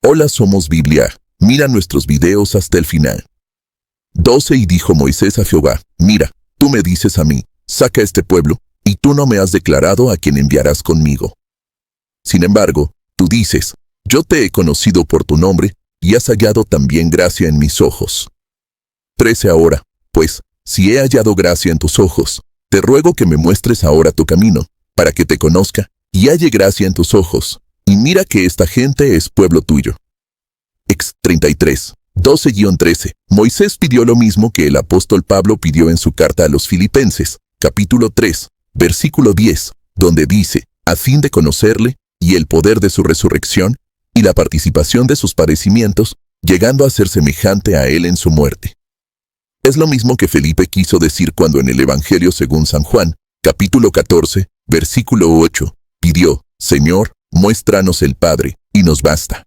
Hola, somos Biblia. Mira nuestros videos hasta el final. 12. Y dijo Moisés a Jehová: Mira, tú me dices a mí, saca este pueblo, y tú no me has declarado a quién enviarás conmigo. Sin embargo, tú dices: Yo te he conocido por tu nombre, y has hallado también gracia en mis ojos. 13. Ahora, pues, si he hallado gracia en tus ojos, te ruego que me muestres ahora tu camino, para que te conozca, y halle gracia en tus ojos. Y mira que esta gente es pueblo tuyo. Ex 33. 12-13. Moisés pidió lo mismo que el apóstol Pablo pidió en su carta a los Filipenses, capítulo 3, versículo 10, donde dice: a fin de conocerle, y el poder de su resurrección, y la participación de sus padecimientos, llegando a ser semejante a él en su muerte. Es lo mismo que Felipe quiso decir cuando en el Evangelio según San Juan, capítulo 14, versículo 8, pidió: Señor, muéstranos el Padre, y nos basta.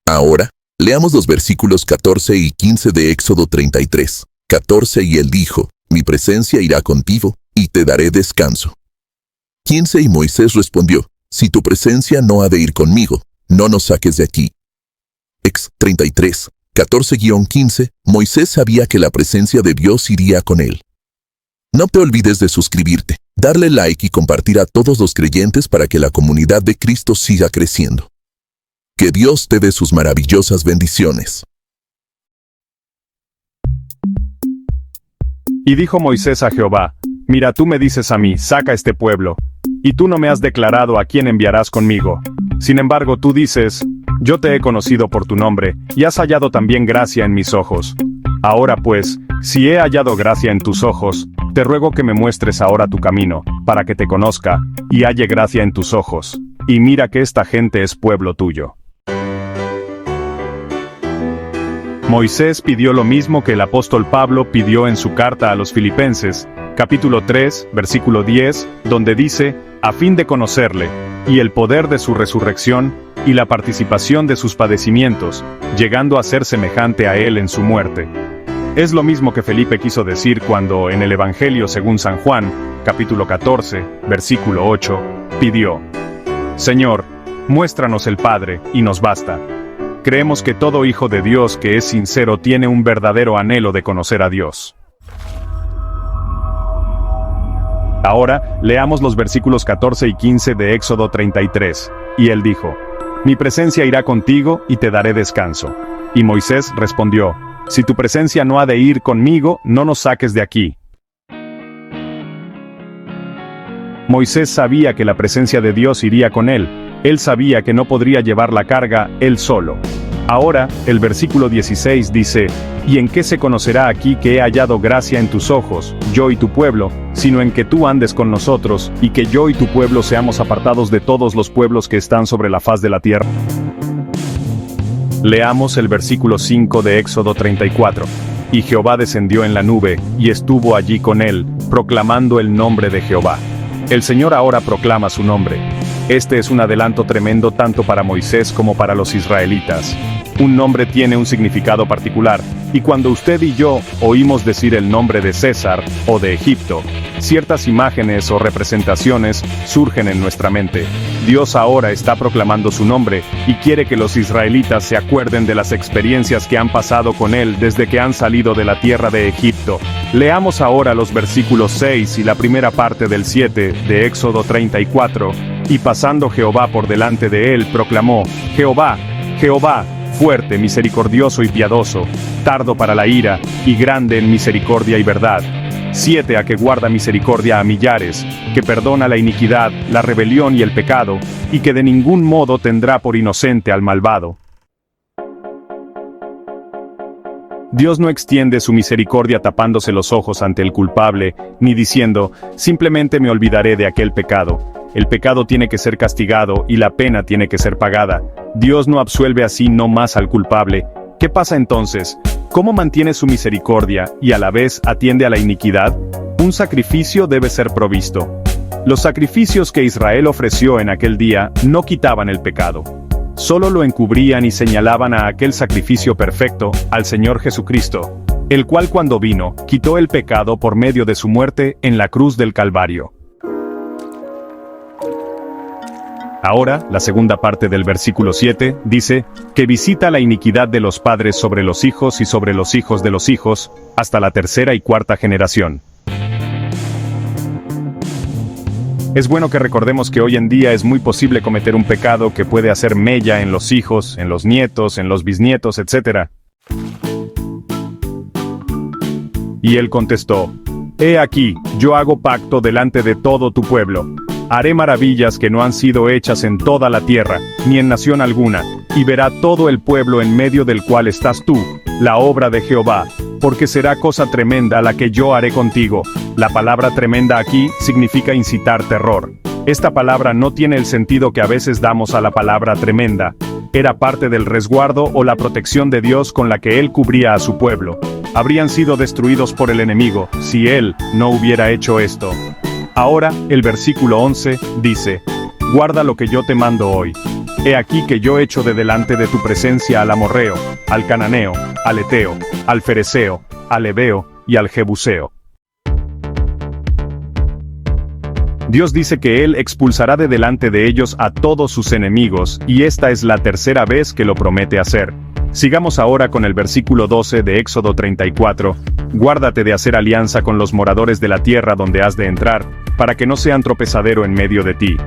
Ahora, leamos los versículos 14 y 15 de Éxodo 33. 14. Y él dijo: Mi presencia irá contigo, y te daré descanso. 15. Y Moisés respondió: Si tu presencia no ha de ir conmigo, no nos saques de aquí. Ex 33. 14-15. Moisés sabía que la presencia de Dios iría con él. No te olvides de suscribirte, darle like y compartir a todos los creyentes para que la comunidad de Cristo siga creciendo. Que Dios te dé sus maravillosas bendiciones. Y dijo Moisés a Jehová: Mira, tú me dices a mí, saca este pueblo, y tú no me has declarado a quién enviarás conmigo. Sin embargo, tú dices: Yo te he conocido por tu nombre, y has hallado también gracia en mis ojos. Ahora pues, si he hallado gracia en tus ojos, te ruego que me muestres ahora tu camino, para que te conozca, y halle gracia en tus ojos. Y mira que esta gente es pueblo tuyo. Moisés pidió lo mismo que el apóstol Pablo pidió en su carta a los Filipenses, capítulo 3, versículo 10, donde dice: a fin de conocerle, y el poder de su resurrección, y la participación de sus padecimientos, llegando a ser semejante a él en su muerte. Es lo mismo que Felipe quiso decir cuando, en el Evangelio según San Juan, capítulo 14, versículo 8, pidió: Señor, muéstranos el Padre, y nos basta. Creemos que todo hijo de Dios que es sincero tiene un verdadero anhelo de conocer a Dios. Ahora, leamos los versículos 14 y 15 de Éxodo 33. Y él dijo: Mi presencia irá contigo, y te daré descanso. Y Moisés respondió: Si tu presencia no ha de ir conmigo, no nos saques de aquí. Moisés sabía que la presencia de Dios iría con él. Él sabía que no podría llevar la carga él solo. Ahora, el versículo 16 dice: ¿Y en qué se conocerá aquí que he hallado gracia en tus ojos, yo y tu pueblo, sino en que tú andes con nosotros, y que yo y tu pueblo seamos apartados de todos los pueblos que están sobre la faz de la tierra? Leamos el versículo 5 de Éxodo 34. Y Jehová descendió en la nube, y estuvo allí con él, proclamando el nombre de Jehová. El Señor ahora proclama su nombre. Este es un adelanto tremendo tanto para Moisés como para los israelitas. Un nombre tiene un significado particular, y cuando usted y yo oímos decir el nombre de César o de Egipto, ciertas imágenes o representaciones surgen en nuestra mente. Dios ahora está proclamando su nombre, y quiere que los israelitas se acuerden de las experiencias que han pasado con él desde que han salido de la tierra de Egipto. Leamos ahora los versículos 6 y la primera parte del 7 de Éxodo 34. Y pasando Jehová por delante de él, proclamó: Jehová, Jehová, fuerte, misericordioso y piadoso, tardo para la ira, y grande en misericordia y verdad. 7. A que guarda misericordia a millares, que perdona la iniquidad, la rebelión y el pecado, y que de ningún modo tendrá por inocente al malvado. Dios no extiende su misericordia tapándose los ojos ante el culpable, ni diciendo: simplemente me olvidaré de aquel pecado. El pecado tiene que ser castigado y la pena tiene que ser pagada. Dios no absuelve así no más al culpable. ¿Qué pasa entonces? ¿Cómo mantiene su misericordia y a la vez atiende a la iniquidad? Un sacrificio debe ser provisto. Los sacrificios que Israel ofreció en aquel día no quitaban el pecado. Solo lo encubrían y señalaban a aquel sacrificio perfecto, al Señor Jesucristo, el cual cuando vino, quitó el pecado por medio de su muerte en la cruz del Calvario. Ahora, la segunda parte del versículo 7, dice, que visita la iniquidad de los padres sobre los hijos y sobre los hijos de los hijos, hasta la tercera y cuarta generación. Es bueno que recordemos que hoy en día es muy posible cometer un pecado que puede hacer mella en los hijos, en los nietos, en los bisnietos, etc. Y él contestó, He aquí, yo hago pacto delante de todo tu pueblo. Haré maravillas que no han sido hechas en toda la tierra, ni en nación alguna, y verá todo el pueblo en medio del cual estás tú, la obra de Jehová, porque será cosa tremenda la que yo haré contigo. La palabra tremenda aquí significa incitar terror. Esta palabra no tiene el sentido que a veces damos a la palabra tremenda. Era parte del resguardo o la protección de Dios con la que Él cubría a su pueblo. Habrían sido destruidos por el enemigo, si Él no hubiera hecho esto. Ahora, el versículo 11, dice, Guarda lo que yo te mando hoy. He aquí que yo echo de delante de tu presencia al amorreo, al cananeo, al eteo, al fereceo, al heveo y al jebuseo. Dios dice que Él expulsará de delante de ellos a todos sus enemigos, y esta es la tercera vez que lo promete hacer. Sigamos ahora con el versículo 12 de Éxodo 34, Guárdate de hacer alianza con los moradores de la tierra donde has de entrar, para que no sean tropezadero en medio de ti.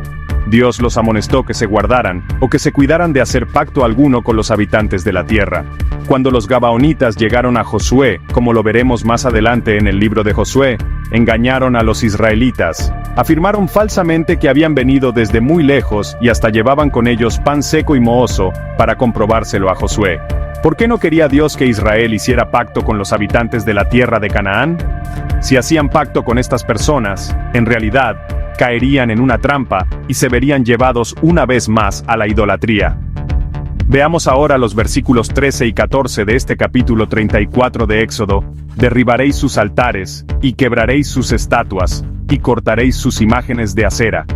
Dios los amonestó que se guardaran, o que se cuidaran de hacer pacto alguno con los habitantes de la tierra. Cuando los gabaonitas llegaron a Josué, como lo veremos más adelante en el libro de Josué, engañaron a los israelitas. Afirmaron falsamente que habían venido desde muy lejos y hasta llevaban con ellos pan seco y mohoso, para comprobárselo a Josué. ¿Por qué no quería Dios que Israel hiciera pacto con los habitantes de la tierra de Canaán? Si hacían pacto con estas personas, en realidad, caerían en una trampa y se verían llevados una vez más a la idolatría. Veamos ahora los versículos 13 y 14 de este capítulo 34 de Éxodo. Derribaréis sus altares, y quebraréis sus estatuas, y cortaréis sus imágenes de acera.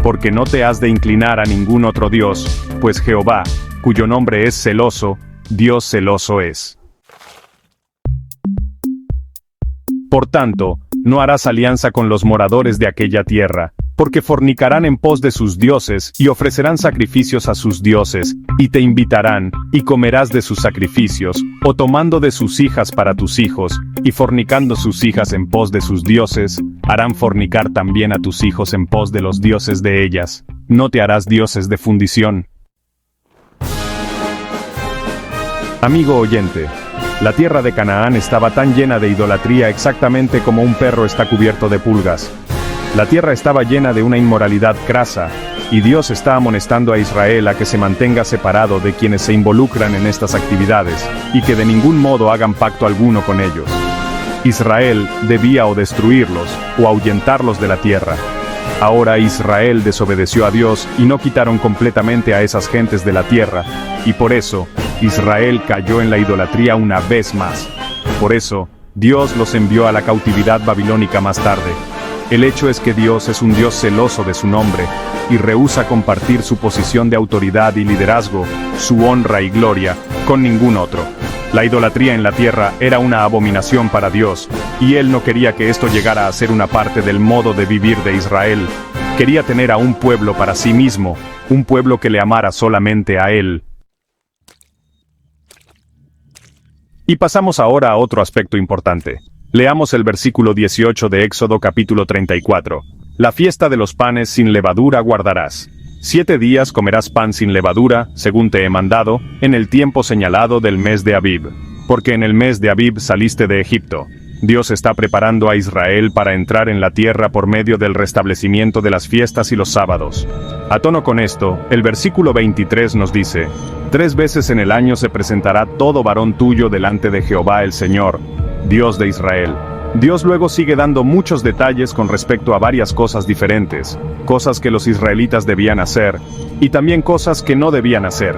Porque no te has de inclinar a ningún otro Dios, pues Jehová, cuyo nombre es celoso, Dios celoso es. Por tanto, no harás alianza con los moradores de aquella tierra, porque fornicarán en pos de sus dioses, y ofrecerán sacrificios a sus dioses, y te invitarán, y comerás de sus sacrificios, o tomando de sus hijas para tus hijos, y fornicando sus hijas en pos de sus dioses, harán fornicar también a tus hijos en pos de los dioses de ellas. No te harás dioses de fundición. Amigo oyente, la tierra de Canaán estaba tan llena de idolatría exactamente como un perro está cubierto de pulgas. La tierra estaba llena de una inmoralidad crasa, y Dios está amonestando a Israel a que se mantenga separado de quienes se involucran en estas actividades, y que de ningún modo hagan pacto alguno con ellos. Israel debía o destruirlos, o ahuyentarlos de la tierra. Ahora Israel desobedeció a Dios y no quitaron completamente a esas gentes de la tierra, y por eso, Israel cayó en la idolatría una vez más. Por eso, Dios los envió a la cautividad babilónica más tarde. El hecho es que Dios es un Dios celoso de su nombre, y rehúsa compartir su posición de autoridad y liderazgo, su honra y gloria, con ningún otro. La idolatría en la tierra era una abominación para Dios, y Él no quería que esto llegara a ser una parte del modo de vivir de Israel. Quería tener a un pueblo para sí mismo, un pueblo que le amara solamente a Él. Y pasamos ahora a otro aspecto importante. Leamos el versículo 18 de Éxodo capítulo 34. La fiesta de los panes sin levadura guardarás. 7 días comerás pan sin levadura, según te he mandado, en el tiempo señalado del mes de Abib. Porque en el mes de Abib saliste de Egipto. Dios está preparando a Israel para entrar en la tierra por medio del restablecimiento de las fiestas y los sábados. A tono con esto, el versículo 23 nos dice, 3 veces en el año se presentará todo varón tuyo delante de Jehová el Señor, Dios de Israel. Dios luego sigue dando muchos detalles con respecto a varias cosas diferentes, cosas que los israelitas debían hacer, y también cosas que no debían hacer.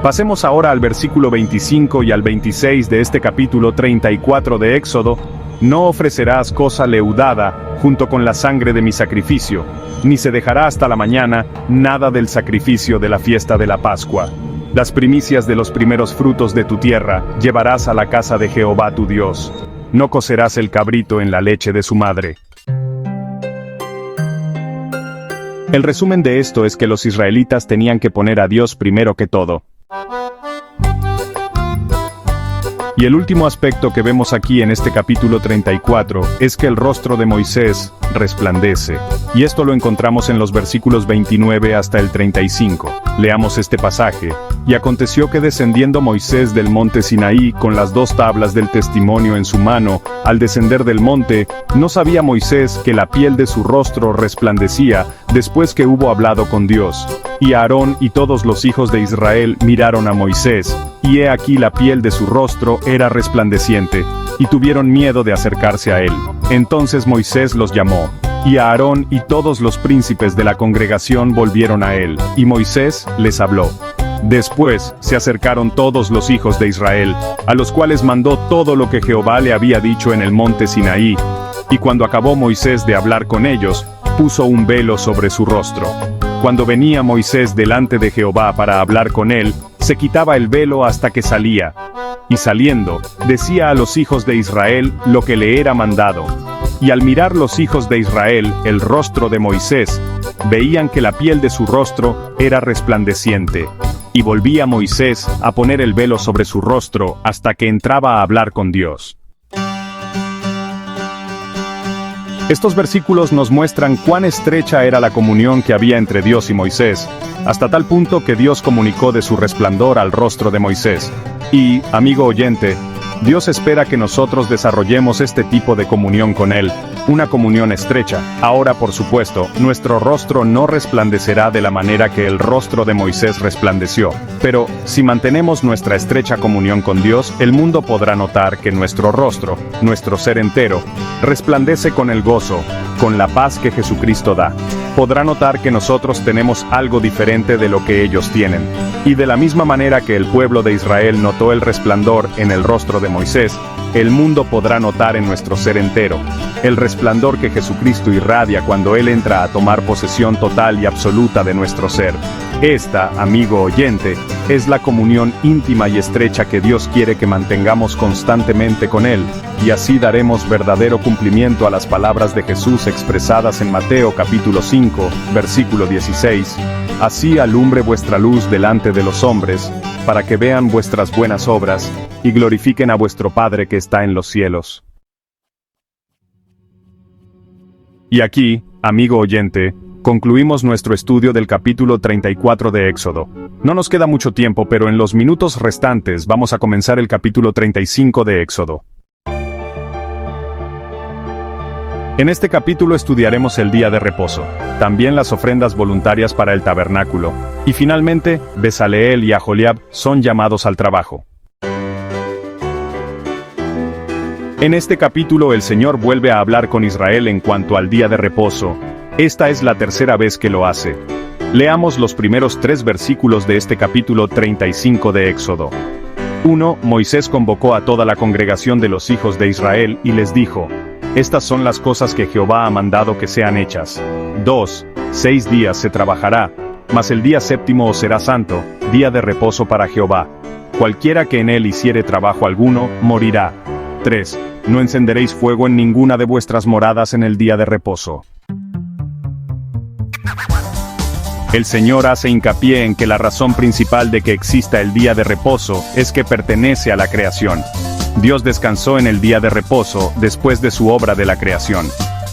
Pasemos ahora al versículo 25 y al 26 de este capítulo 34 de Éxodo. No ofrecerás cosa leudada junto con la sangre de mi sacrificio, ni se dejará hasta la mañana nada del sacrificio de la fiesta de la Pascua. Las primicias de los primeros frutos de tu tierra llevarás a la casa de Jehová tu Dios. No cocerás el cabrito en la leche de su madre. El resumen de esto es que los israelitas tenían que poner a Dios primero que todo. Y el último aspecto que vemos aquí en este capítulo 34 es que el rostro de Moisés resplandece. Y esto lo encontramos en los versículos 29 hasta el 35. Leamos este pasaje. Y aconteció que descendiendo Moisés del monte Sinaí con las 2 tablas del testimonio en su mano, al descender del monte, no sabía Moisés que la piel de su rostro resplandecía después que hubo hablado con Dios. Y Aarón y todos los hijos de Israel miraron a Moisés, y he aquí la piel de su rostro era resplandeciente, y tuvieron miedo de acercarse a él. Entonces Moisés los llamó, y Aarón y todos los príncipes de la congregación volvieron a él, y Moisés les habló. Después se acercaron todos los hijos de Israel, a los cuales mandó todo lo que Jehová le había dicho en el monte Sinaí, y cuando acabó Moisés de hablar con ellos, puso un velo sobre su rostro. Cuando venía Moisés delante de Jehová para hablar con él, se quitaba el velo hasta que salía. Y saliendo, decía a los hijos de Israel lo que le era mandado. Y al mirar los hijos de Israel el rostro de Moisés, veían que la piel de su rostro era resplandeciente. Y volvía Moisés a poner el velo sobre su rostro hasta que entraba a hablar con Dios. Estos versículos nos muestran cuán estrecha era la comunión que había entre Dios y Moisés, hasta tal punto que Dios comunicó de su resplandor al rostro de Moisés. Y, amigo oyente, Dios espera que nosotros desarrollemos este tipo de comunión con Él, una comunión estrecha. Ahora, por supuesto, nuestro rostro no resplandecerá de la manera que el rostro de Moisés resplandeció. Pero, si mantenemos nuestra estrecha comunión con Dios, el mundo podrá notar que nuestro rostro, nuestro ser entero, resplandece con el gozo, con la paz que Jesucristo da. Podrá notar que nosotros tenemos algo diferente de lo que ellos tienen. Y de la misma manera que el pueblo de Israel notó el resplandor en el rostro de Moisés, el mundo podrá notar en nuestro ser entero el resplandor que Jesucristo irradia cuando Él entra a tomar posesión total y absoluta de nuestro ser. Esta, amigo oyente, es la comunión íntima y estrecha que Dios quiere que mantengamos constantemente con Él, y así daremos verdadero cumplimiento a las palabras de Jesús expresadas en Mateo capítulo 5, versículo 16. Así alumbre vuestra luz delante de los hombres, para que vean vuestras buenas obras, y glorifiquen a vuestro Padre que está en los cielos. Y aquí, amigo oyente, concluimos nuestro estudio del capítulo 34 de Éxodo. No nos queda mucho tiempo, pero en los minutos restantes vamos a comenzar el capítulo 35 de Éxodo. En este capítulo estudiaremos el día de reposo, también las ofrendas voluntarias para el tabernáculo, y finalmente, Bezaleel y Aholiab son llamados al trabajo. En este capítulo el Señor vuelve a hablar con Israel en cuanto al día de reposo. Esta es la tercera vez que lo hace. Leamos los primeros 3 versículos de este capítulo 35 de Éxodo. 1. Moisés convocó a toda la congregación de los hijos de Israel y les dijo: Estas son las cosas que Jehová ha mandado que sean hechas. 2. 6 días se trabajará, mas el día 7º os será santo, día de reposo para Jehová. Cualquiera que en él hiciere trabajo alguno, morirá. 3. No encenderéis fuego en ninguna de vuestras moradas en el día de reposo. El Señor hace hincapié en que la razón principal de que exista el día de reposo es que pertenece a la creación. Dios descansó en el día de reposo después de su obra de la creación.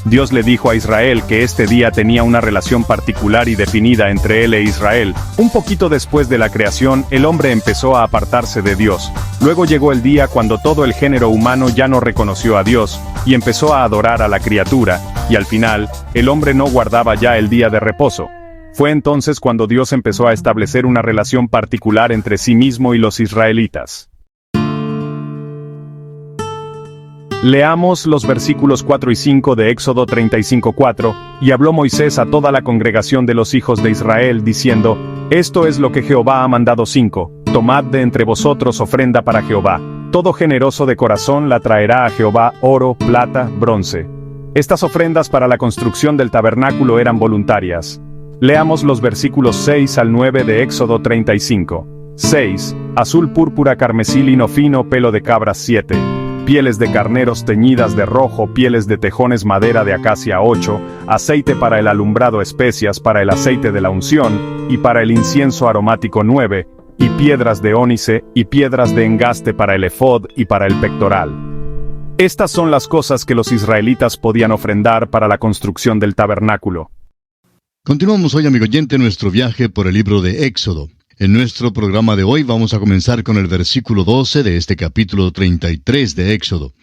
Dios le dijo a Israel que este día tenía una relación particular y definida entre él e Israel. Un poquito después de la creación, el hombre empezó a apartarse de Dios. Luego llegó el día cuando todo el género humano ya no reconoció a Dios, y empezó a adorar a la criatura, y al final, el hombre no guardaba ya el día de reposo. Fue entonces cuando Dios empezó a establecer una relación particular entre sí mismo y los israelitas. Leamos los versículos 4 y 5 de Éxodo 35:4, y habló Moisés a toda la congregación de los hijos de Israel, diciendo: Esto es lo que Jehová ha mandado. 5. Tomad de entre vosotros ofrenda para Jehová. Todo generoso de corazón la traerá a Jehová oro, plata, bronce. Estas ofrendas para la construcción del tabernáculo eran voluntarias. Leamos los versículos 6 al 9 de Éxodo 35. 6. Azul, púrpura, carmesí, lino fino, pelo de cabras. 7. pieles de carneros teñidas de rojo, pieles de tejones, madera de acacia 8, aceite para el alumbrado, especias para el aceite de la unción, y para el incienso aromático 9, y piedras de ónice, y piedras de engaste para el efod y para el pectoral. Estas son las cosas que los israelitas podían ofrendar para la construcción del tabernáculo. Continuamos hoy, amigo oyente, nuestro viaje por el libro de Éxodo. En nuestro programa de hoy vamos a comenzar con el versículo 12 de este capítulo 33 de Éxodo.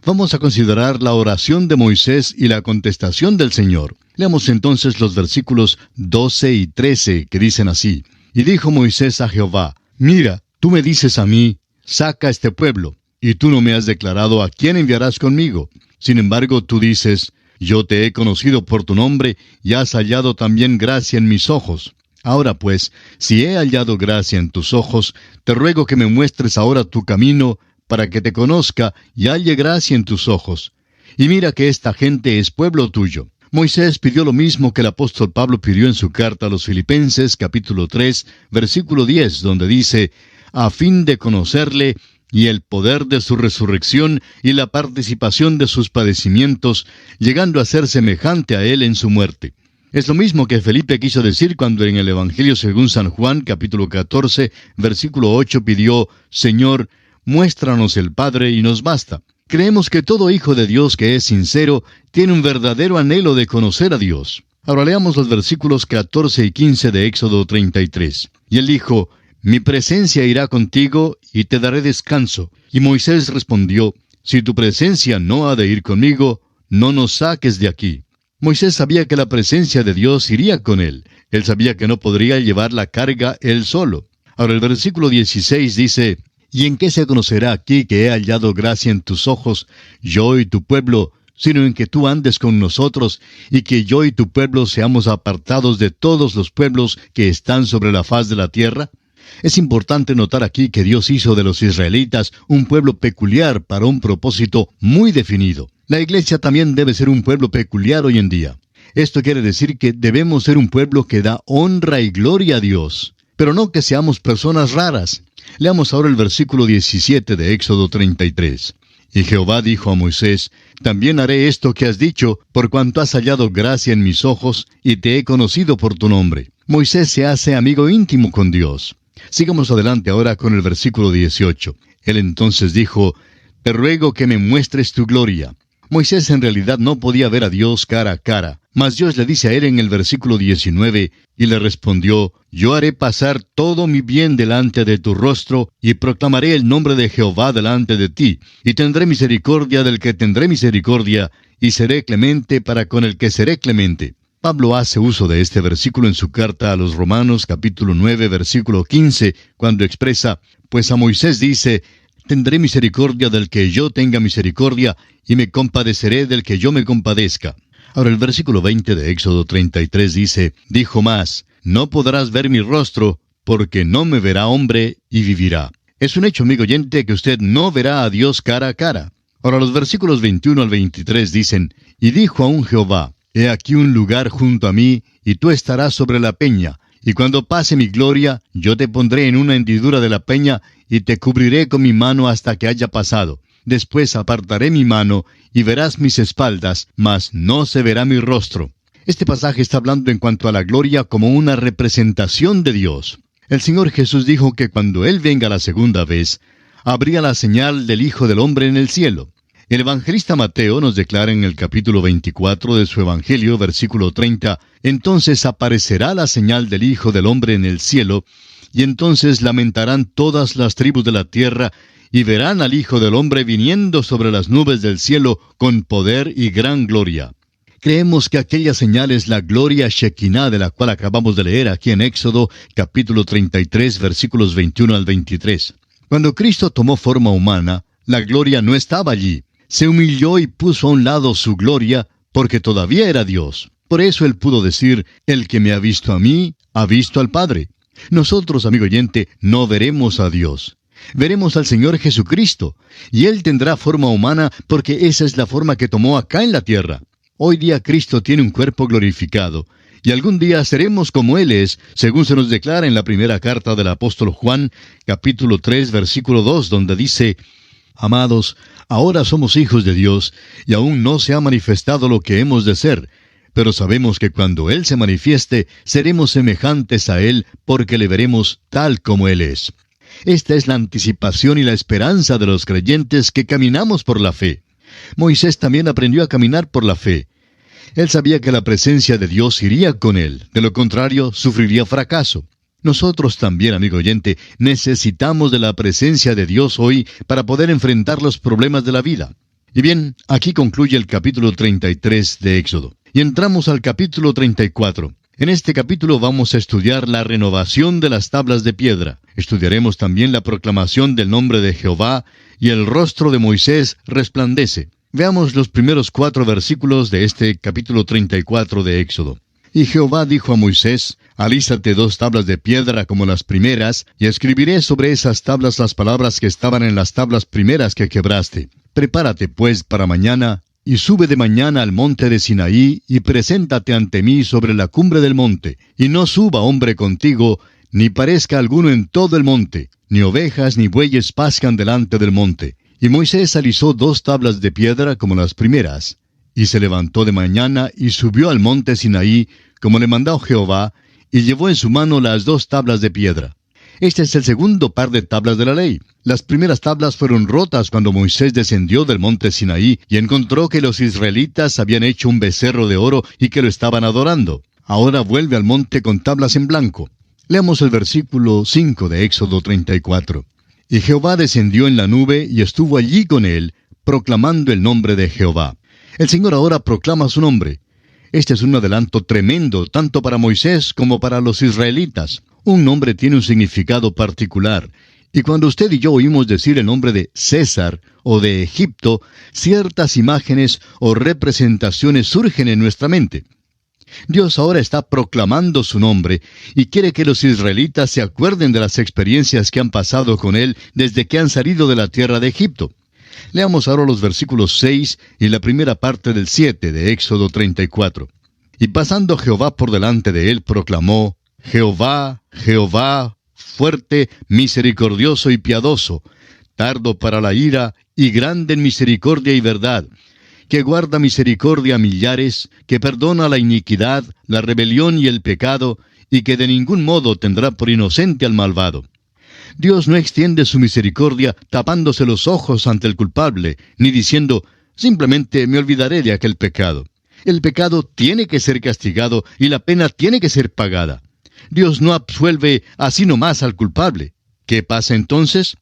Vamos a considerar la oración de Moisés y la contestación del Señor. Leamos entonces los versículos 12 y 13 que dicen así: Y dijo Moisés a Jehová: Mira, tú me dices a mí, saca este pueblo, y tú no me has declarado a quién enviarás conmigo. Sin embargo, tú dices: Yo te he conocido por tu nombre, y has hallado también gracia en mis ojos. Ahora pues, si he hallado gracia en tus ojos, te ruego que me muestres ahora tu camino, para que te conozca y halle gracia en tus ojos. Y mira que esta gente es pueblo tuyo. Moisés pidió lo mismo que el apóstol Pablo pidió en su carta a los Filipenses, capítulo 3, versículo 10, donde dice: a fin de conocerle y el poder de su resurrección y la participación de sus padecimientos, llegando a ser semejante a él en su muerte. Es lo mismo que Felipe quiso decir cuando en el Evangelio según San Juan, capítulo 14, versículo 8, pidió: Señor, muéstranos el Padre y nos basta. Creemos que todo hijo de Dios que es sincero tiene un verdadero anhelo de conocer a Dios. Ahora leamos los versículos 14 y 15 de Éxodo 33. Y él dijo: Mi presencia irá contigo y te daré descanso. Y Moisés respondió: Si tu presencia no ha de ir conmigo, no nos saques de aquí. Moisés sabía que la presencia de Dios iría con él. Él sabía que no podría llevar la carga él solo. Ahora el versículo 16 dice: ¿Y en qué se conocerá aquí que he hallado gracia en tus ojos, yo y tu pueblo, sino en que tú andes con nosotros, y que yo y tu pueblo seamos apartados de todos los pueblos que están sobre la faz de la tierra? Es importante notar aquí que Dios hizo de los israelitas un pueblo peculiar para un propósito muy definido. La iglesia también debe ser un pueblo peculiar hoy en día. Esto quiere decir que debemos ser un pueblo que da honra y gloria a Dios, pero no que seamos personas raras. Leamos ahora el versículo 17 de Éxodo 33. Y Jehová dijo a Moisés: También haré esto que has dicho, por cuanto has hallado gracia en mis ojos, y te he conocido por tu nombre. Moisés se hace amigo íntimo con Dios. Sigamos adelante ahora con el versículo 18. Él entonces dijo: Te ruego que me muestres tu gloria. Moisés en realidad no podía ver a Dios cara a cara, mas Dios le dice a él en el versículo 19, y le respondió: Yo haré pasar todo mi bien delante de tu rostro, y proclamaré el nombre de Jehová delante de ti, y tendré misericordia del que tendré misericordia, y seré clemente para con el que seré clemente. Pablo hace uso de este versículo en su carta a los Romanos, capítulo 9, versículo 15, cuando expresa: Pues a Moisés dice: Tendré misericordia del que yo tenga misericordia, y me compadeceré del que yo me compadezca. Ahora el versículo 20 de Éxodo 33 dice: Dijo más: No podrás ver mi rostro, porque no me verá hombre y vivirá. Es un hecho, amigo oyente, que usted no verá a Dios cara a cara. Ahora los versículos 21 al 23 dicen: Y dijo aún Jehová: He aquí un lugar junto a mí, y tú estarás sobre la peña. Y cuando pase mi gloria, yo te pondré en una hendidura de la peña, y te cubriré con mi mano hasta que haya pasado. Después apartaré mi mano, y verás mis espaldas, mas no se verá mi rostro. Este pasaje está hablando en cuanto a la gloria como una representación de Dios. El Señor Jesús dijo que cuando Él venga la segunda vez, habría la señal del Hijo del Hombre en el cielo. El evangelista Mateo nos declara en el capítulo 24 de su Evangelio, versículo 30, Entonces aparecerá la señal del Hijo del Hombre en el cielo, y entonces lamentarán todas las tribus de la tierra, y verán al Hijo del Hombre viniendo sobre las nubes del cielo con poder y gran gloria. Creemos que aquella señal es la gloria Shekinah de la cual acabamos de leer aquí en Éxodo, capítulo 33, versículos 21 al 23. Cuando Cristo tomó forma humana, la gloria no estaba allí. Se humilló y puso a un lado su gloria, porque todavía era Dios. Por eso Él pudo decir: El que me ha visto a mí, ha visto al Padre. Nosotros, amigo oyente, no veremos a Dios. Veremos al Señor Jesucristo, y Él tendrá forma humana porque esa es la forma que tomó acá en la tierra. Hoy día Cristo tiene un cuerpo glorificado, y algún día seremos como Él es, según se nos declara en la primera carta del apóstol Juan, capítulo 3, versículo 2, donde dice: Amados, Ahora somos hijos de Dios, y aún no se ha manifestado lo que hemos de ser, pero sabemos que cuando Él se manifieste, seremos semejantes a Él, porque le veremos tal como Él es. Esta es la anticipación y la esperanza de los creyentes que caminamos por la fe. Moisés también aprendió a caminar por la fe. Él sabía que la presencia de Dios iría con él, de lo contrario, sufriría fracaso. Nosotros también, amigo oyente, necesitamos de la presencia de Dios hoy para poder enfrentar los problemas de la vida. Y bien, aquí concluye el capítulo 33 de Éxodo. Y entramos al capítulo 34. En este capítulo vamos a estudiar la renovación de las tablas de piedra. Estudiaremos también la proclamación del nombre de Jehová, y el rostro de Moisés resplandece. Veamos los primeros 4 versículos de este capítulo 34 de Éxodo. Y Jehová dijo a Moisés, alízate 2 tablas de piedra como las primeras, y escribiré sobre esas tablas las palabras que estaban en las tablas primeras que quebraste. Prepárate pues para mañana, y sube de mañana al monte de Sinaí, y preséntate ante mí sobre la cumbre del monte, y no suba hombre contigo, ni parezca alguno en todo el monte, ni ovejas ni bueyes pascan delante del monte. Y Moisés alisó 2 tablas de piedra como las primeras, y se levantó de mañana y subió al monte Sinaí, como le mandó Jehová, y llevó en su mano las 2 tablas de piedra. Este es el segundo par de tablas de la ley. Las primeras tablas fueron rotas cuando Moisés descendió del monte Sinaí y encontró que los israelitas habían hecho un becerro de oro y que lo estaban adorando. Ahora vuelve al monte con tablas en blanco. Leamos el versículo 5 de Éxodo 34. Y Jehová descendió en la nube y estuvo allí con él, proclamando el nombre de Jehová. El Señor ahora proclama su nombre. Este es un adelanto tremendo, tanto para Moisés como para los israelitas. Un nombre tiene un significado particular, y cuando usted y yo oímos decir el nombre de César o de Egipto, ciertas imágenes o representaciones surgen en nuestra mente. Dios ahora está proclamando su nombre y quiere que los israelitas se acuerden de las experiencias que han pasado con Él desde que han salido de la tierra de Egipto. Leamos ahora los versículos 6 y la primera parte del 7 de Éxodo 34. Y pasando Jehová por delante de él, proclamó, Jehová, Jehová, fuerte, misericordioso y piadoso, tardo para la ira y grande en misericordia y verdad, que guarda misericordia a millares, que perdona la iniquidad, la rebelión y el pecado, y que de ningún modo tendrá por inocente al malvado. Dios no extiende su misericordia tapándose los ojos ante el culpable, ni diciendo, simplemente me olvidaré de aquel pecado. El pecado tiene que ser castigado y la pena tiene que ser pagada. Dios no absuelve así nomás al culpable. ¿Qué pasa entonces?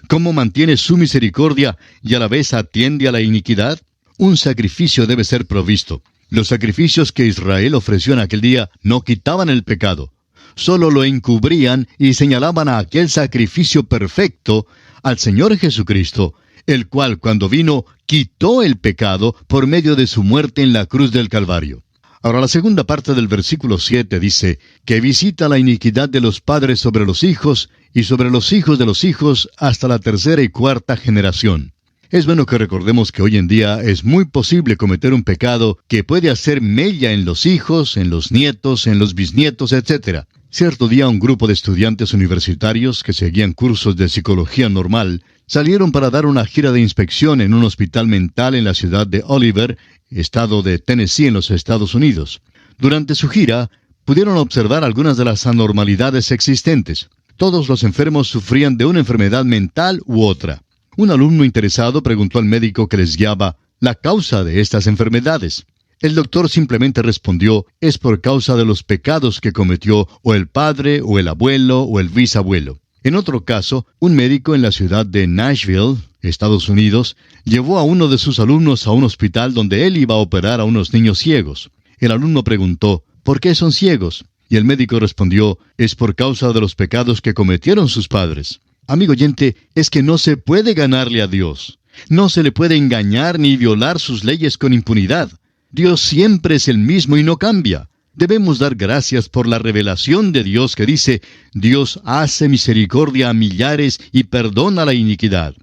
¿Cómo mantiene su misericordia y a la vez atiende a la iniquidad? Un sacrificio debe ser provisto. Los sacrificios que Israel ofreció en aquel día no quitaban el pecado. Solo lo encubrían y señalaban a aquel sacrificio perfecto, al Señor Jesucristo, el cual cuando vino quitó el pecado por medio de su muerte en la cruz del Calvario. Ahora la segunda parte del versículo 7 dice, que visita la iniquidad de los padres sobre los hijos y sobre los hijos de los hijos hasta la 3ª y 4ª generación. Es bueno que recordemos que hoy en día es muy posible cometer un pecado que puede hacer mella en los hijos, en los nietos, en los bisnietos, etc. Cierto día un grupo de estudiantes universitarios que seguían cursos de psicología normal salieron para dar una gira de inspección en un hospital mental en la ciudad de Oliver, estado de Tennessee en los Estados Unidos. Durante su gira, pudieron observar algunas de las anormalidades existentes. Todos los enfermos sufrían de una enfermedad mental u otra. Un alumno interesado preguntó al médico que les guiaba la causa de estas enfermedades. El doctor simplemente respondió, es por causa de los pecados que cometió o el padre, o el abuelo, o el bisabuelo. En otro caso, un médico en la ciudad de Nashville, Estados Unidos, llevó a uno de sus alumnos a un hospital donde él iba a operar a unos niños ciegos. El alumno preguntó, ¿por qué son ciegos? Y el médico respondió, es por causa de los pecados que cometieron sus padres. Amigo oyente, es que no se puede ganarle a Dios. No se le puede engañar ni violar sus leyes con impunidad. Dios siempre es el mismo y no cambia. Debemos dar gracias por la revelación de Dios que dice, Dios hace misericordia a millares y perdona la iniquidad.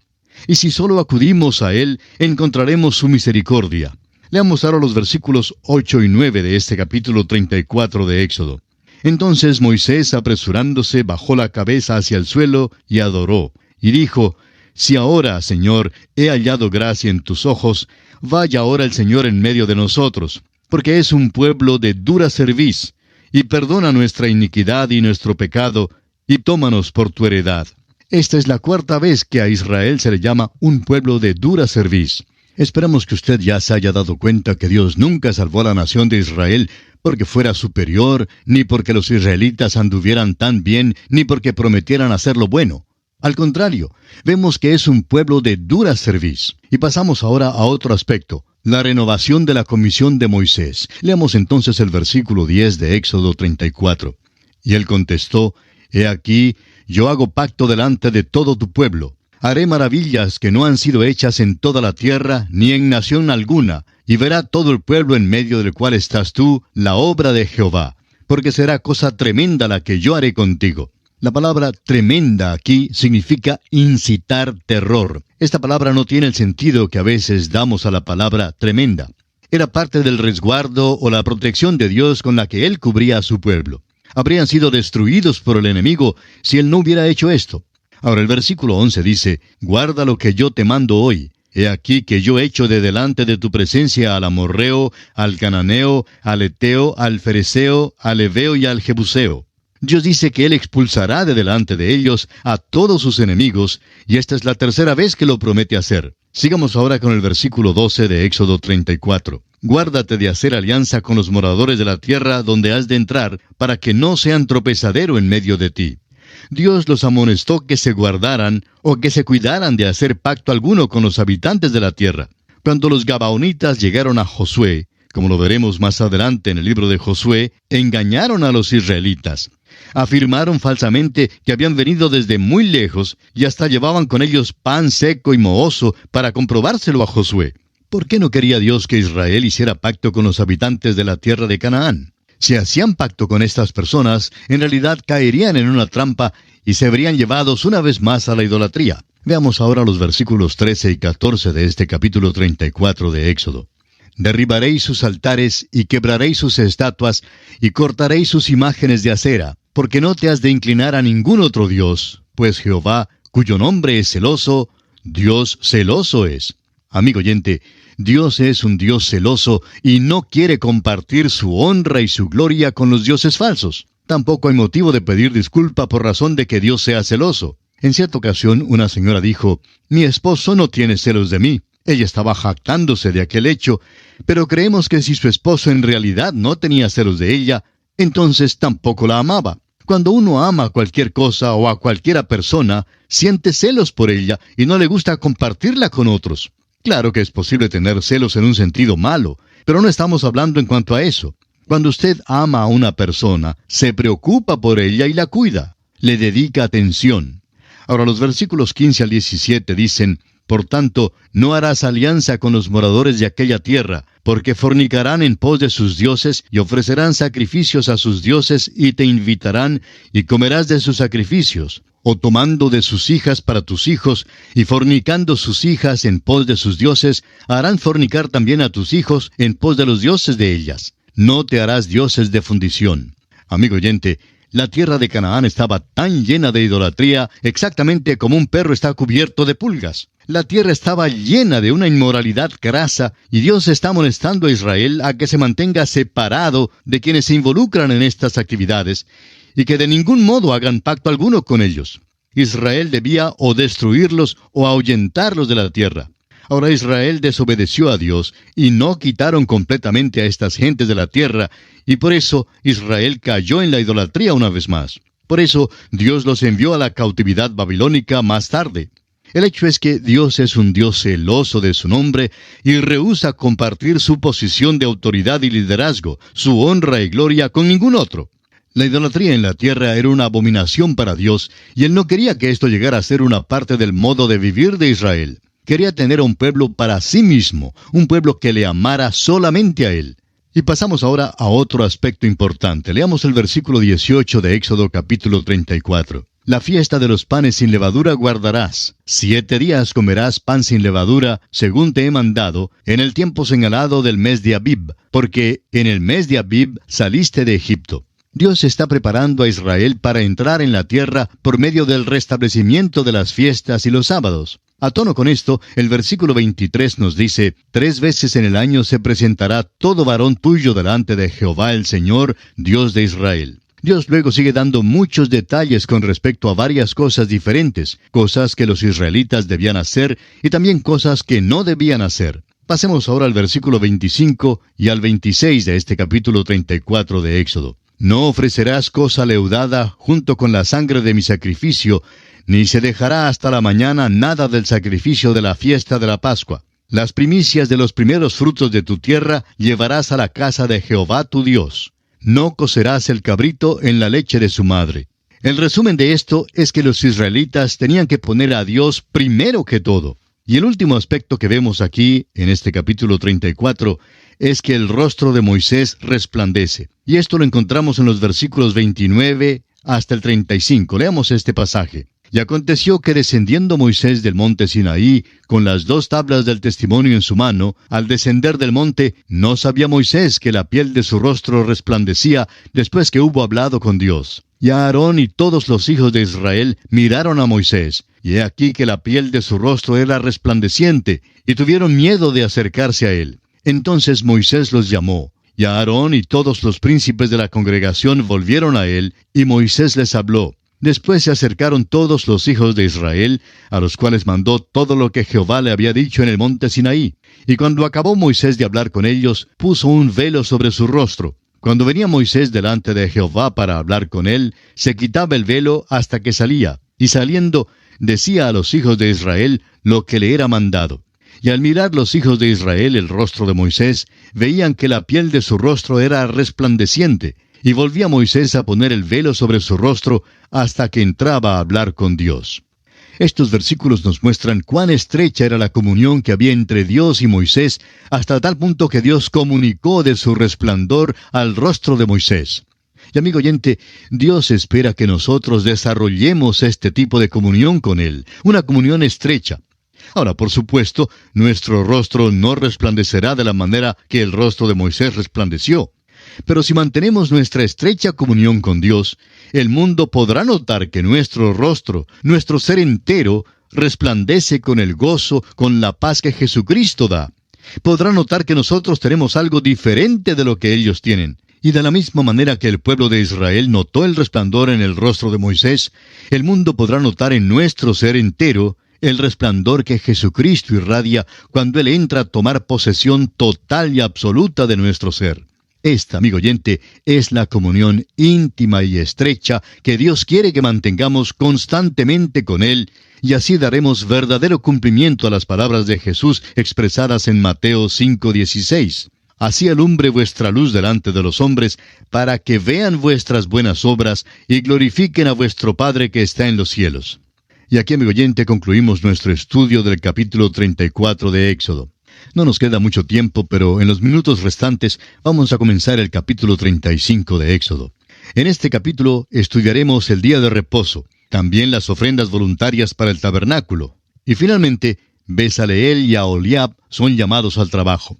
Y si solo acudimos a Él, encontraremos su misericordia. Leamos ahora los versículos 8 y 9 de este capítulo 34 de Éxodo. Entonces Moisés, apresurándose, bajó la cabeza hacia el suelo y adoró, y dijo, Si ahora, Señor, he hallado gracia en tus ojos, vaya ahora el Señor en medio de nosotros, porque es un pueblo de dura cerviz, y perdona nuestra iniquidad y nuestro pecado, y tómanos por tu heredad. Esta es la cuarta vez que a Israel se le llama un pueblo de dura cerviz. Esperamos que usted ya se haya dado cuenta que Dios nunca salvó a la nación de Israel porque fuera superior, ni porque los israelitas anduvieran tan bien, ni porque prometieran hacer lo bueno. Al contrario, vemos que es un pueblo de dura cerviz. Y pasamos ahora a otro aspecto, la renovación de la comisión de Moisés. Leamos entonces el versículo 10 de Éxodo 34. Y él contestó, He aquí, yo hago pacto delante de todo tu pueblo. Haré maravillas que no han sido hechas en toda la tierra, ni en nación alguna, y verá todo el pueblo en medio del cual estás tú, la obra de Jehová, porque será cosa tremenda la que yo haré contigo. La palabra tremenda aquí significa incitar terror. Esta palabra no tiene el sentido que a veces damos a la palabra tremenda. Era parte del resguardo o la protección de Dios con la que Él cubría a su pueblo. Habrían sido destruidos por el enemigo si Él no hubiera hecho esto. Ahora el versículo 11 dice, Guarda lo que yo te mando hoy. He aquí que yo echo de delante de tu presencia al amorreo, al cananeo, al eteo, al fereceo, al heveo y al jebuseo. Dios dice que Él expulsará de delante de ellos a todos sus enemigos, y esta es la tercera vez que lo promete hacer. Sigamos ahora con el versículo 12 de Éxodo 34. Guárdate de hacer alianza con los moradores de la tierra donde has de entrar, para que no sean tropezadero en medio de ti. Dios los amonestó que se guardaran o que se cuidaran de hacer pacto alguno con los habitantes de la tierra. Cuando los gabaonitas llegaron a Josué, como lo veremos más adelante en el libro de Josué, engañaron a los israelitas. Afirmaron falsamente que habían venido desde muy lejos y hasta llevaban con ellos pan seco y mohoso para comprobárselo a Josué. ¿Por qué no quería Dios que Israel hiciera pacto con los habitantes de la tierra de Canaán? Si hacían pacto con estas personas, en realidad caerían en una trampa y se verían llevados una vez más a la idolatría. Veamos ahora los versículos 13 y 14 de este capítulo 34 de Éxodo. Derribaréis sus altares y quebraréis sus estatuas y cortaréis sus imágenes de acera, porque no te has de inclinar a ningún otro Dios, pues Jehová, cuyo nombre es celoso, Dios celoso es. Amigo oyente, Dios es un Dios celoso y no quiere compartir su honra y su gloria con los dioses falsos. Tampoco hay motivo de pedir disculpa por razón de que Dios sea celoso. En cierta ocasión, una señora dijo, mi esposo no tiene celos de mí. Ella estaba jactándose de aquel hecho, pero creemos que si su esposo en realidad no tenía celos de ella, entonces tampoco la amaba. Cuando uno ama cualquier cosa o a cualquiera persona, siente celos por ella y no le gusta compartirla con otros. Claro que es posible tener celos en un sentido malo, pero no estamos hablando en cuanto a eso. Cuando usted ama a una persona, se preocupa por ella y la cuida, le dedica atención. Ahora los versículos 15 al 17 dicen, Por tanto, no harás alianza con los moradores de aquella tierra, porque fornicarán en pos de sus dioses y ofrecerán sacrificios a sus dioses y te invitarán y comerás de sus sacrificios, o tomando de sus hijas para tus hijos y fornicando sus hijas en pos de sus dioses, harán fornicar también a tus hijos en pos de los dioses de ellas. No te harás dioses de fundición. Amigo oyente, la tierra de Canaán estaba tan llena de idolatría, exactamente como un perro está cubierto de pulgas. La tierra estaba llena de una inmoralidad grasa, y Dios está molestando a Israel a que se mantenga separado de quienes se involucran en estas actividades, y que de ningún modo hagan pacto alguno con ellos. Israel debía o destruirlos o ahuyentarlos de la tierra. Ahora Israel desobedeció a Dios y no quitaron completamente a estas gentes de la tierra, y por eso Israel cayó en la idolatría una vez más. Por eso Dios los envió a la cautividad babilónica más tarde. El hecho es que Dios es un Dios celoso de su nombre y rehúsa compartir su posición de autoridad y liderazgo, su honra y gloria con ningún otro. La idolatría en la tierra era una abominación para Dios, y Él no quería que esto llegara a ser una parte del modo de vivir de Israel. Quería tener a un pueblo para sí mismo, un pueblo que le amara solamente a Él. Y pasamos ahora a otro aspecto importante. Leamos el versículo 18 de Éxodo capítulo 34. La fiesta de los panes sin levadura guardarás. 7 días comerás pan sin levadura, según te he mandado, en el tiempo señalado del mes de Abib, porque en el mes de Abib saliste de Egipto. Dios está preparando a Israel para entrar en la tierra por medio del restablecimiento de las fiestas y los sábados. A tono con esto, el versículo 23 nos dice, 3 veces en el año se presentará todo varón tuyo delante de Jehová el Señor, Dios de Israel. Dios luego sigue dando muchos detalles con respecto a varias cosas diferentes, cosas que los israelitas debían hacer y también cosas que no debían hacer. Pasemos ahora al versículo 25 y al 26 de este capítulo 34 de Éxodo. No ofrecerás cosa leudada junto con la sangre de mi sacrificio, ni se dejará hasta la mañana nada del sacrificio de la fiesta de la Pascua. Las primicias de los primeros frutos de tu tierra llevarás a la casa de Jehová tu Dios. No cocerás el cabrito en la leche de su madre. El resumen de esto es que los israelitas tenían que poner a Dios primero que todo. Y el último aspecto que vemos aquí, en este capítulo 34, es que el rostro de Moisés resplandece. Y esto lo encontramos en los versículos 29 hasta el 35. Leamos este pasaje. Y aconteció que descendiendo Moisés del monte Sinaí, con las 2 tablas del testimonio en su mano, al descender del monte, no sabía Moisés que la piel de su rostro resplandecía después que hubo hablado con Dios. Y Aarón y todos los hijos de Israel miraron a Moisés, y he aquí que la piel de su rostro era resplandeciente, y tuvieron miedo de acercarse a él. Entonces Moisés los llamó, y Aarón y todos los príncipes de la congregación volvieron a él, y Moisés les habló. Después se acercaron todos los hijos de Israel, a los cuales mandó todo lo que Jehová le había dicho en el monte Sinaí. Y cuando acabó Moisés de hablar con ellos, puso un velo sobre su rostro. Cuando venía Moisés delante de Jehová para hablar con él, se quitaba el velo hasta que salía, y saliendo, decía a los hijos de Israel lo que le era mandado. Y al mirar los hijos de Israel el rostro de Moisés, veían que la piel de su rostro era resplandeciente, y volvía Moisés a poner el velo sobre su rostro hasta que entraba a hablar con Dios. Estos versículos nos muestran cuán estrecha era la comunión que había entre Dios y Moisés, hasta tal punto que Dios comunicó de su resplandor al rostro de Moisés. Y amigo oyente, Dios espera que nosotros desarrollemos este tipo de comunión con Él, una comunión estrecha. Ahora, por supuesto, nuestro rostro no resplandecerá de la manera que el rostro de Moisés resplandeció. Pero si mantenemos nuestra estrecha comunión con Dios, el mundo podrá notar que nuestro rostro, nuestro ser entero, resplandece con el gozo, con la paz que Jesucristo da. Podrá notar que nosotros tenemos algo diferente de lo que ellos tienen. Y de la misma manera que el pueblo de Israel notó el resplandor en el rostro de Moisés, el mundo podrá notar en nuestro ser entero el resplandor que Jesucristo irradia cuando Él entra a tomar posesión total y absoluta de nuestro ser. Esta, amigo oyente, es la comunión íntima y estrecha que Dios quiere que mantengamos constantemente con Él, y así daremos verdadero cumplimiento a las palabras de Jesús expresadas en Mateo 5:16. Así alumbre vuestra luz delante de los hombres, para que vean vuestras buenas obras y glorifiquen a vuestro Padre que está en los cielos. Y aquí, amigo oyente, concluimos nuestro estudio del capítulo 34 de Éxodo. No nos queda mucho tiempo, pero en los minutos restantes vamos a comenzar el capítulo 35 de Éxodo. En este capítulo estudiaremos el día de reposo, también las ofrendas voluntarias para el tabernáculo. Y finalmente, Bezaleel y Aholiab son llamados al trabajo.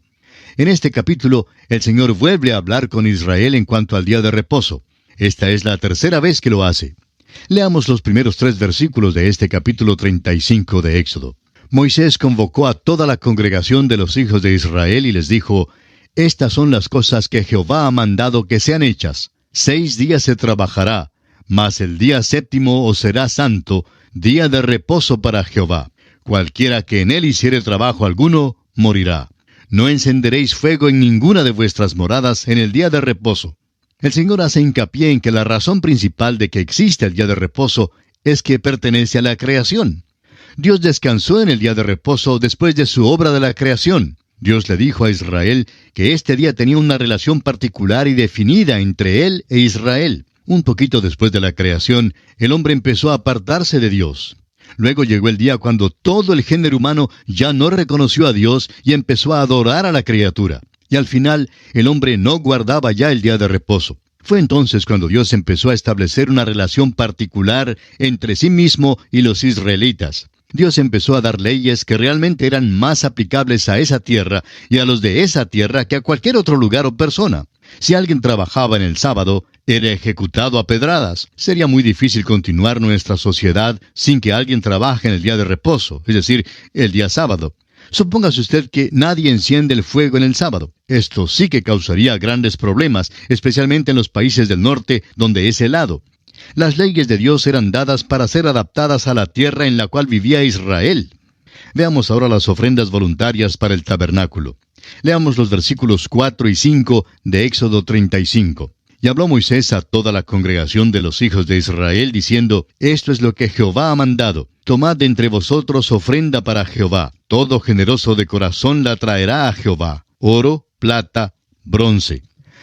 En este capítulo, el Señor vuelve a hablar con Israel en cuanto al día de reposo. Esta es la tercera vez que lo hace. Leamos los primeros 3 versículos de este capítulo 35 de Éxodo. Moisés convocó a toda la congregación de los hijos de Israel y les dijo, «Estas son las cosas que Jehová ha mandado que sean hechas. 6 días se trabajará, mas el día 7º os será santo, día de reposo para Jehová. Cualquiera que en él hiciere trabajo alguno, morirá. No encenderéis fuego en ninguna de vuestras moradas en el día de reposo». El Señor hace hincapié en que la razón principal de que existe el día de reposo es que pertenece a la creación. Dios descansó en el día de reposo después de su obra de la creación. Dios le dijo a Israel que este día tenía una relación particular y definida entre él e Israel. Un poquito después de la creación, el hombre empezó a apartarse de Dios. Luego llegó el día cuando todo el género humano ya no reconoció a Dios y empezó a adorar a la criatura. Y al final, el hombre no guardaba ya el día de reposo. Fue entonces cuando Dios empezó a establecer una relación particular entre sí mismo y los israelitas. Dios empezó a dar leyes que realmente eran más aplicables a esa tierra y a los de esa tierra que a cualquier otro lugar o persona. Si alguien trabajaba en el sábado, era ejecutado a pedradas. Sería muy difícil continuar nuestra sociedad sin que alguien trabaje en el día de reposo, es decir, el día sábado. Supóngase usted que nadie enciende el fuego en el sábado. Esto sí que causaría grandes problemas, especialmente en los países del norte, donde es helado. Las leyes de Dios eran dadas para ser adaptadas a la tierra en la cual vivía Israel. Veamos ahora las ofrendas voluntarias para el tabernáculo. Leamos los versículos 4 y 5 de Éxodo 35. Y habló Moisés a toda la congregación de los hijos de Israel, diciendo, Esto es lo que Jehová ha mandado. Tomad de entre vosotros ofrenda para Jehová. Todo generoso de corazón la traerá a Jehová. Oro, plata, bronce.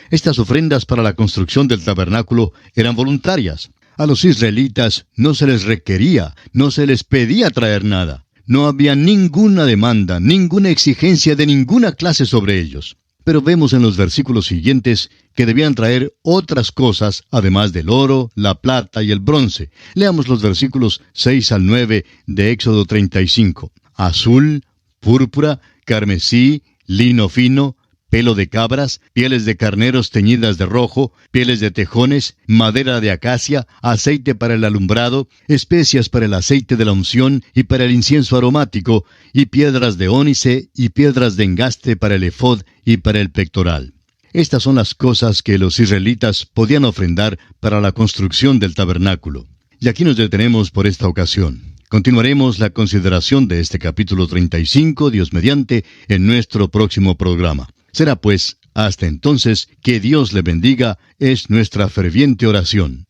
Estas ofrendas para la construcción del tabernáculo eran voluntarias. A los israelitas no se les requería, no se les pedía traer nada. No había ninguna demanda, ninguna exigencia de ninguna clase sobre ellos. Pero vemos en los versículos siguientes que debían traer otras cosas, además del oro, la plata y el bronce. Leamos los versículos 6 al 9 de Éxodo 35. Azul, púrpura, carmesí, lino fino, pelo de cabras, pieles de carneros teñidas de rojo, pieles de tejones, madera de acacia, aceite para el alumbrado, especias para el aceite de la unción y para el incienso aromático, y piedras de ónice y piedras de engaste para el efod y para el pectoral. Estas son las cosas que los israelitas podían ofrendar para la construcción del tabernáculo. Y aquí nos detenemos por esta ocasión. Continuaremos la consideración de este capítulo 35, Dios mediante, en nuestro próximo programa. Será pues, hasta entonces, que Dios le bendiga, es nuestra ferviente oración.